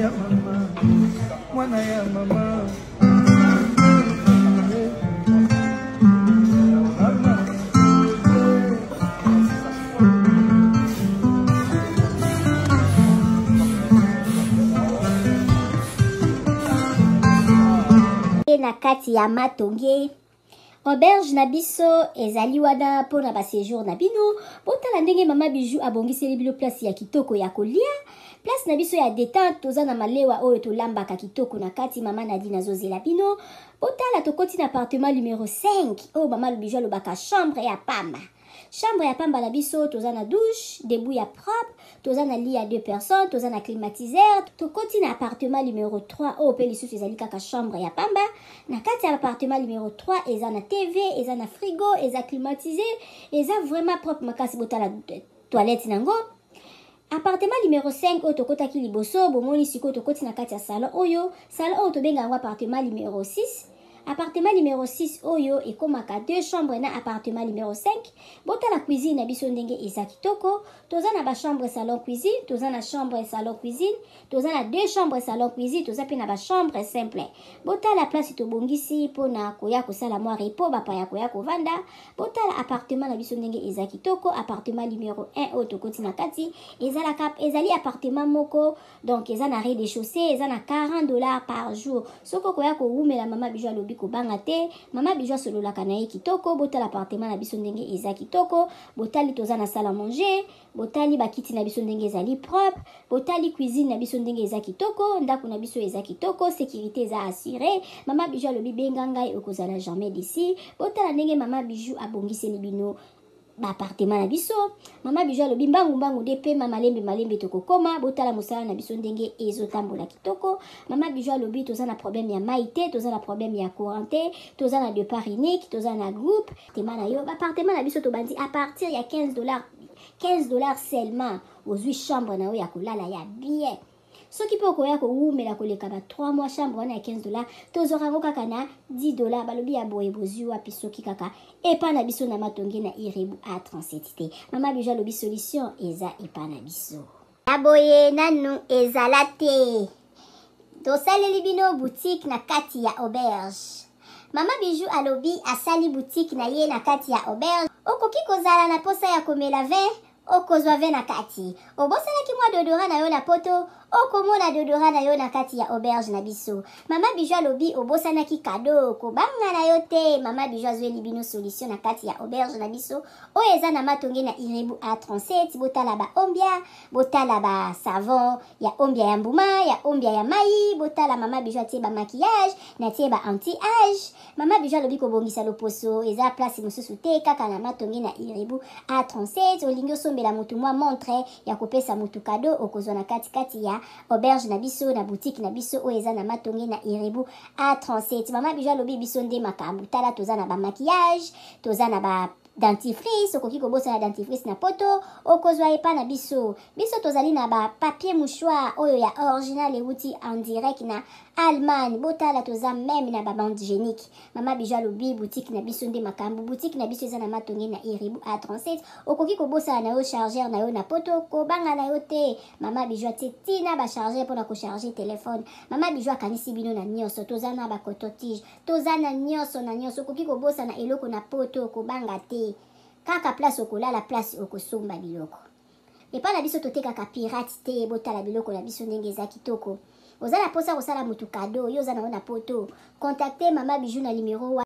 ya mama, mwana ya mama. Na kati ya matonge auberge na biso ezali wana pona ba séjour na bino botala ndenge mama Bijou abongiseli bino place ya kitoko ya kolia place na biso ya détente toza na malewa oyo tolambaka kitoko na kati mama Nadine azozela bino botala tokoti na appartement numéro 5 oyo mama Bijou alobaka chambre ya pamba. Chambre ya pamba na biso toza na douche, debout ya propre, toza na lit à 2 personnes, toza na climatiseur, tokoti na appartement numéro 3 oyo pe lisusu ezali kaka chambre ya pamba. Na kati ya appartement numéro 3 eza na TV, eza na frigo, eza climatisé, eza vraiment propre makasi botala toilette nango. Appartement numéro 5 oyo tokotaki liboso bomoni sikoyo tokoti na kati ya salon oyo tobenga yango appartement numéro 6. Appartement numéro 6 oyo ekomaka 2 chambres na appartement numéro 5. Botala cuisine na biso ndenge eza kitoko. Toza na ba chambre salon cuisine, toza na chambre salon cuisine, toza na 2 chambres salon cuisine, toza pe na ba chambre simple. Botala place tobongisi pona koya kosala mwa repo bapa ya koya kovanda. Botala appartement na biso ndenge eza kitoko. Appartement numéro 1 oyo tokoti na kati ezali appartement moko donc eza na rez-de-chaussée, eza na $40 par jour. Soko koya ko wumela mama Bijou alobi kobanga te mama Bijou sololaka na ye kitoko. Botala appartement na biso ndenge eza kitoko. Botali toza na salle à manger, botali bakiti na biso ndenge ezali propre, botali cuisine na biso ndenge eza kitoko, ndako na biso eza kitoko, sécurité eza assurée. Mama Bijou alobi benga ngai okozala jamais d'ici. Botala ndenge mama Bijou abongiseli bino ba appartement na biso. Mama Bijou alobi mbangu de pe malembe tokokoma. Botala mosala na biso ndenge ezotambola kitoko. Mama Bijou alobi toza na problème ya maïté, toza na problème ya courant, toza na départ unique, toza na groupe. Appartement na yo, appartement na biso tobandi à partir ya $15 seulement aux 8 chambres na yo ya kolala ya bien. Soki po koya ko wumela koleka ba 3 mois chambre wana ya $15 tozorango kaka na $10 balobi ya boye bozwi wapi soki kaka epa na biso na matonge na Irebu A37 mama Bijou alobi solution eza epa na biso aboye nanu ezala te tosaleli bino boutique na kati ya auberge. Mama Bijou alobi asali boutique na ye na kati ya auberge. Okoki kozala na posa ya komela vin okozwa vin na kati obosalaki mwa dodora na yo na poto okomona dodora na yo na kati ya auberge na biso. Mama Bijou alobi obosanaki kado kobanga na yo te. Mama Bijou azweli bino solution na kati ya auberge na biso oyo eza na matonge na Irebu A37. Botala ba ombia, botala ba savon ya ombia ya mbuma, ya ombia ya mai. Botala mama Bijou atie ba maquillage na tie ba anti-age. Mama Bijou alobi kobongisa loposo eza place mosusu te kaka na matonge na Irebu A37. Olingi osombela mutu mwa montre ya kopesa mutu kado okozwa na kati ya auberge na biso na boutique na biso oyo eza na matonge na Irebu A37. Mama Bijou alobi biso nde makambo tala toza na ba maquillage, toza na ba dentifrice okoki kobosa na dentifrice na poto okozwa epa na biso tozali na ba papier mouchoir oyo ya original euti en direct na Allemagne. Botala toza même na ba bande hygiénique. Mama Bijou alobi boutique na biso nde makambo. Boutique na biso eza na matonge na Irebu A37 okoki kobosa na yo chargeur na yo na poto kobanga na yo te. Mama Bijou atie tina ba chargeur pona ko charger téléphone. Mama Bijou akanisi bino na nyonso toza na ba coton-tige, toza na nyonso okoki kobosa na eloko na poto kobanga te kaka place okolala place okosomba biloko epa na biso totekaka pirate te. Botala biloko na biso ndenge eza kitoko. Oza na posa kosala mutu kado yo oza na poto contacter Mama Bijou na numéro